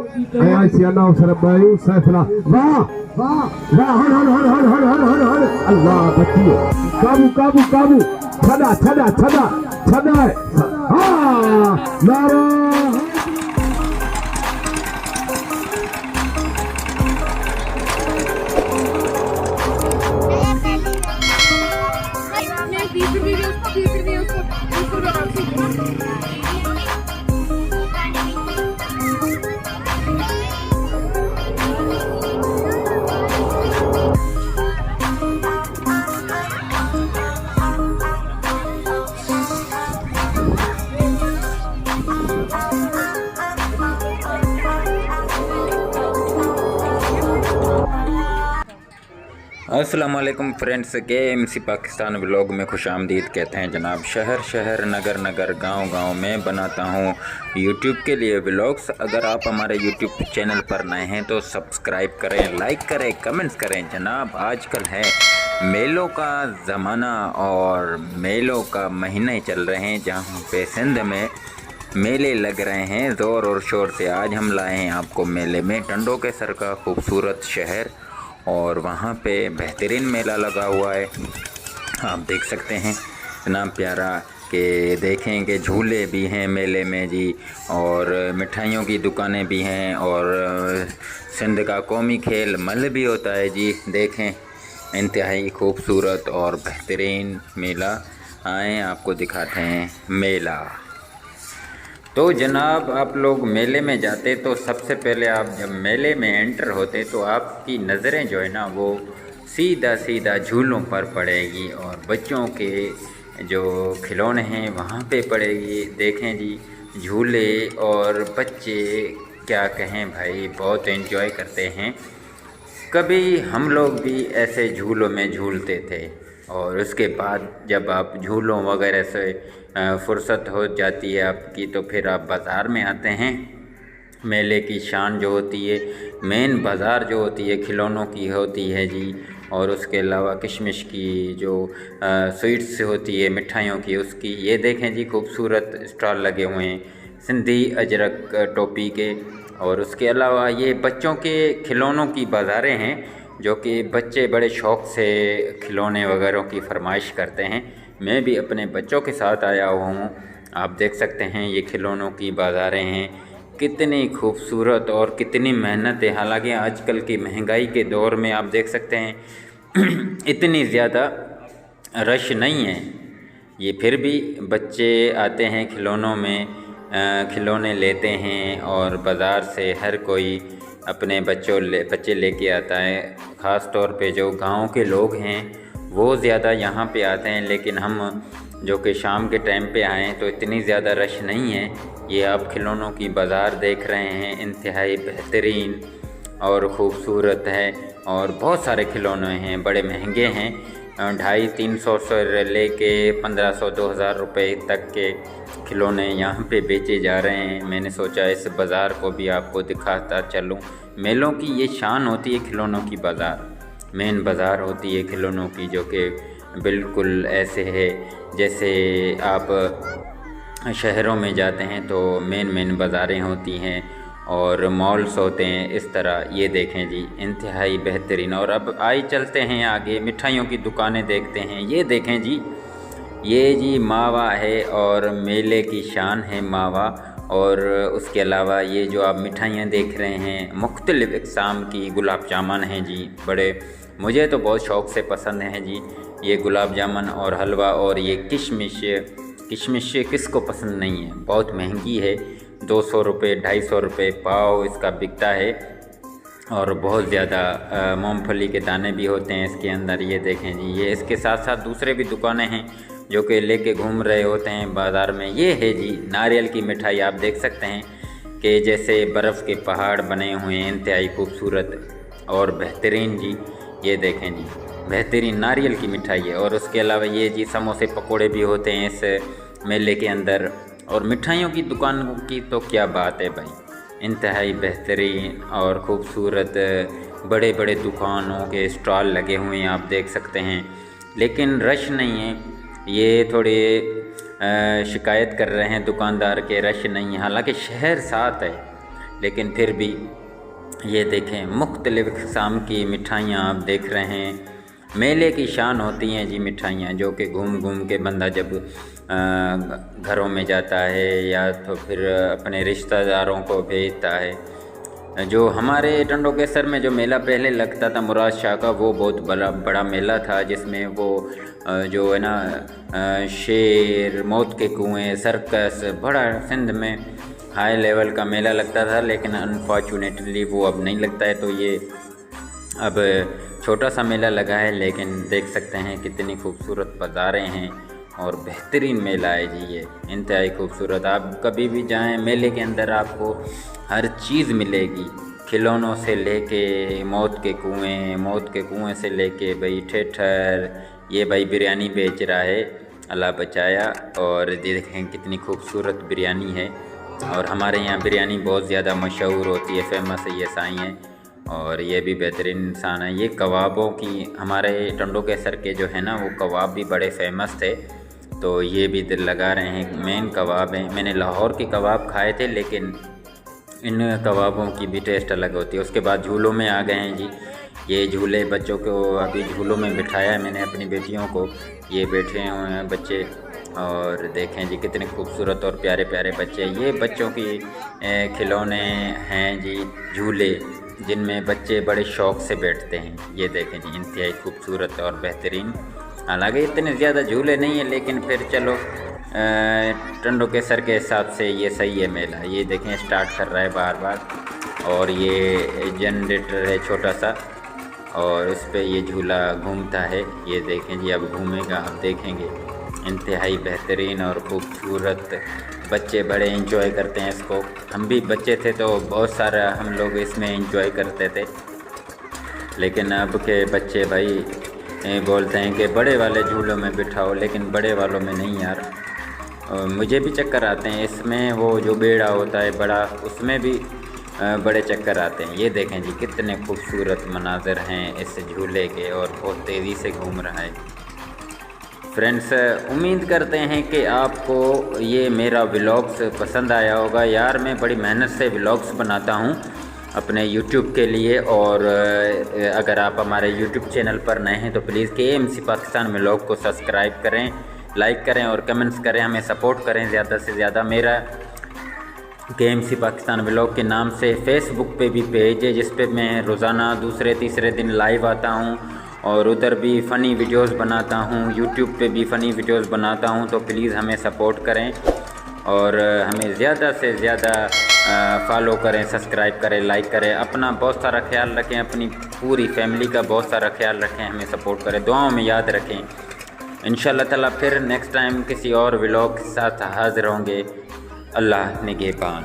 आया सियाना उस भाई सैफला वाह वाह वाह हर अल्लाह बच्चियों काबू काबू काबू छदा छदा छदा छदा हाँ नारा अस्सलामुअलैकुम फ्रेंड्स, KMC पाकिस्तान व्लॉग में खुशामदीद कहते हैं जनाब। शहर शहर नगर नगर गांव गांव में बनाता हूं यूट्यूब के लिए व्लॉग्स। अगर आप हमारे यूट्यूब चैनल पर नए हैं तो सब्सक्राइब करें, लाइक करें, कमेंट्स करें जनाब। आजकल है मेलों का ज़माना और मेलों का महीने चल रहे हैं जहाँ पे सिंध में मेले लग रहे हैं ज़ोर और शोर से। आज हम लाए हैं आपको मेले में टंडो के सर का खूबसूरत शहर और वहाँ पे बेहतरीन मेला लगा हुआ है। आप देख सकते हैं इतना प्यारा कि देखें कि झूले भी हैं मेले में जी और मिठाइयों की दुकानें भी हैं और सिंध का कौमी खेल मल भी होता है जी। देखें इंतहाई खूबसूरत और बेहतरीन मेला। आए आपको दिखाते हैं मेला। तो जनाब आप लोग मेले में जाते तो सबसे पहले आप जब मेले में एंटर होते तो आपकी नज़रें जो है ना वो सीधा सीधा झूलों पर पड़ेगी और बच्चों के जो खिलौने हैं वहाँ पे पड़ेगी। देखें जी झूले और बच्चे क्या कहें भाई, बहुत एंजॉय करते हैं। कभी हम लोग भी ऐसे झूलों में झूलते थे और उसके बाद जब आप झूलों वगैरह से फुर्सत हो जाती है आपकी तो फिर आप बाज़ार में आते हैं। मेले की शान जो होती है, मेन बाज़ार जो होती है खिलौनों की होती है जी। और उसके अलावा किशमिश की जो स्वीट्स होती है मिठाइयों की उसकी। ये देखें जी खूबसूरत स्टॉल लगे हुए हैं सिंधी अजरक टोपी के। और उसके अलावा ये बच्चों के खिलौनों की बाज़ारें हैं जो कि बच्चे बड़े शौक़ से खिलौने वगैरह की फरमाइश करते हैं। मैं भी अपने बच्चों के साथ आया हुआ हूँ। आप देख सकते हैं ये खिलौनों की बाज़ारें हैं, कितनी खूबसूरत और कितनी मेहनत है। हालांकि आजकल की महंगाई के दौर में आप देख सकते हैं इतनी ज़्यादा रश नहीं है। ये फिर भी बच्चे आते हैं खिलौनों में, खिलौने लेते हैं और बाज़ार से हर कोई अपने बच्चे लेके आता है। ख़ास तौर पे जो गांव के लोग हैं वो ज़्यादा यहाँ पे आते हैं, लेकिन हम जो कि शाम के टाइम पे आए हैं तो इतनी ज़्यादा रश नहीं है। ये आप खिलौनों की बाज़ार देख रहे हैं, इंतहाई बेहतरीन और ख़ूबसूरत है और बहुत सारे खिलौने हैं, बड़े महंगे हैं। 250-300 से ले के 1500-2000 रुपये तक के खिलौने यहाँ पे बेचे जा रहे हैं। मैंने सोचा इस बाज़ार को भी आपको दिखाता चलूँ। मेलों की ये शान होती है खिलौनों की बाज़ार, मेन बाज़ार होती है खिलौनों की, जो कि बिल्कुल ऐसे है जैसे आप शहरों में जाते हैं तो मेन बाज़ारें होती हैं और मॉल्स होते हैं इस तरह। ये देखें जी इंतहाई बेहतरीन। और अब आइए चलते हैं आगे, मिठाइयों की दुकानें देखते हैं। ये देखें जी, ये जी मावा है और मेले की शान है मावा। और उसके अलावा ये जो आप मिठाइयाँ देख रहे हैं मुख्तलिफ़ इक़साम की गुलाब जामुन हैं जी। बड़े मुझे तो बहुत शौक़ से पसंद हैं जी ये गुलाब जामुन और हलवा। और ये किशमिश किसको पसंद नहीं है, बहुत महंगी है, 200 रुपये 250 रुपये पाव इसका बिकता है। और बहुत ज़्यादा मूंगफली के दाने भी होते हैं इसके अंदर। ये देखें जी, ये इसके साथ साथ दूसरे भी दुकानें हैं जो कि लेके घूम रहे होते हैं बाज़ार में। ये है जी नारियल की मिठाई। आप देख सकते हैं कि जैसे बर्फ़ के पहाड़ बने हुए हैं, इंतहाई खूबसूरत और बेहतरीन जी। ये देखें जी बेहतरीन नारियल की मिठाई है। और उसके अलावा ये जी समोसे पकोड़े भी होते हैं इस मेले के अंदर। और मिठाइयों की दुकानों की तो क्या बात है भाई, इंतहाई बेहतरीन और ख़ूबसूरत बड़े बड़े दुकानों के स्टॉल लगे हुए हैं आप देख सकते हैं। लेकिन रश नहीं है, ये थोड़े शिकायत कर रहे हैं दुकानदार के रश नहीं है। हालांकि शहर साथ है लेकिन फिर भी ये देखें मुख्तलिफ़ किस्म की मिठाइयाँ आप देख रहे हैं। मेले की शान होती हैं जी मिठाइयाँ, जो कि घूम घूम के बंदा जब घरों में जाता है या तो फिर अपने रिश्तेदारों को भेजता है। जो हमारे टंडो केसर में जो मेला पहले लगता था मुराद शाह का, वो बहुत बड़ा मेला था, जिसमें वो जो है ना शेर, मौत के कुएं, सर्कस, बड़ा सिंध में हाई लेवल का मेला लगता था। लेकिन अनफॉर्चुनेटली वो अब नहीं लगता है, तो ये अब छोटा सा मेला लगा है। लेकिन देख सकते हैं कितनी खूबसूरत बाज़ारें हैं और बेहतरीन मेला है जी, ये इंतहाई खूबसूरत। आप कभी भी जाएं मेले के अंदर आपको हर चीज़ मिलेगी, खिलौनों से लेके मौत के कुएं से लेके भाई ठेठर, ये भाई बिरयानी बेच रहा है, अल्लाह बचाया। और देखें कितनी खूबसूरत बिरयानी है, और हमारे यहाँ बिरयानी बहुत ज़्यादा मशहूर होती है, फेमस है ये साईं है, और ये भी बेहतरीन इंसान है। ये कबाबों की हमारे टंडो केसर के जो है ना वो कबाब भी बड़े फेमस थे, तो ये भी दिल लगा रहे हैं। मेन कबाब हैं, मैंने लाहौर के कबाब खाए थे, लेकिन इन कबाबों की भी टेस्ट अलग होती है। उसके बाद झूलों में आ गए हैं जी, ये झूले बच्चों को अभी झूलों में बिठाया है मैंने अपनी बेटियों को, ये बैठे हुए हैं बच्चे, और देखें जी कितने खूबसूरत और प्यारे प्यारे बच्चे। ये बच्चों की खिलौने हैं जी, झूले जिनमें बच्चे बड़े शौक़ से बैठते हैं। ये देखें जी इंतहाई खूबसूरत और बेहतरीन। हालांकि इतने ज़्यादा झूले नहीं हैं, लेकिन फिर चलो टंडो केसर के हिसाब से ये सही है मेला। ये देखें स्टार्ट कर रहा है बार बार, और ये जनरेटर है छोटा सा, और उस पर ये झूला घूमता है। ये देखें जी अब घूमेगा, अब देखेंगे। इंतहाई बेहतरीन और खूबसूरत, बच्चे बड़े इंजॉय करते हैं इसको। हम भी बच्चे थे तो बहुत सारा हम लोग इसमें इंजॉय करते थे, लेकिन अब के बच्चे भाई बोलते हैं कि बड़े वाले झूलों में बिठाओ, लेकिन बड़े वालों में नहीं यार, मुझे भी चक्कर आते हैं इसमें। वो जो बेड़ा होता है बड़ा, उसमें भी बड़े चक्कर आते हैं। ये देखें जी कितने खूबसूरत मनाज़र हैं इस झूले के, और बहुत तेज़ी से घूम रहा है। फ्रेंड्स, उम्मीद करते हैं कि आपको ये मेरा व्लॉग्स पसंद आया होगा। यार मैं बड़ी मेहनत से व्लॉग्स बनाता हूँ अपने YouTube के लिए, और अगर आप हमारे YouTube चैनल पर नए हैं तो प्लीज़ KMC पाकिस्तान व्लॉग को सब्सक्राइब करें, लाइक करें और कमेंट्स करें, हमें सपोर्ट करें ज़्यादा से ज़्यादा। मेरा KMC पाकिस्तान व्लॉग के नाम से फ़ेसबुक पे भी पेज है, जिस पे मैं रोज़ाना दूसरे तीसरे दिन लाइव आता हूँ, और उधर भी फ़नी वीडियोस बनाता हूँ। यूट्यूब पे भी फ़नी वीडियोस बनाता हूँ, तो प्लीज़ हमें सपोर्ट करें और हमें ज़्यादा से ज़्यादा फॉलो करें, सब्सक्राइब करें, लाइक करें। अपना बहुत सारा ख्याल रखें, अपनी पूरी फैमिली का बहुत सारा ख्याल रखें, हमें सपोर्ट करें, दुआओं में याद रखें। इंशाअल्लाह ताला फिर नेक्स्ट टाइम किसी और व्लॉग के साथ हाज़िर होंगे। अल्लाह निगहबान।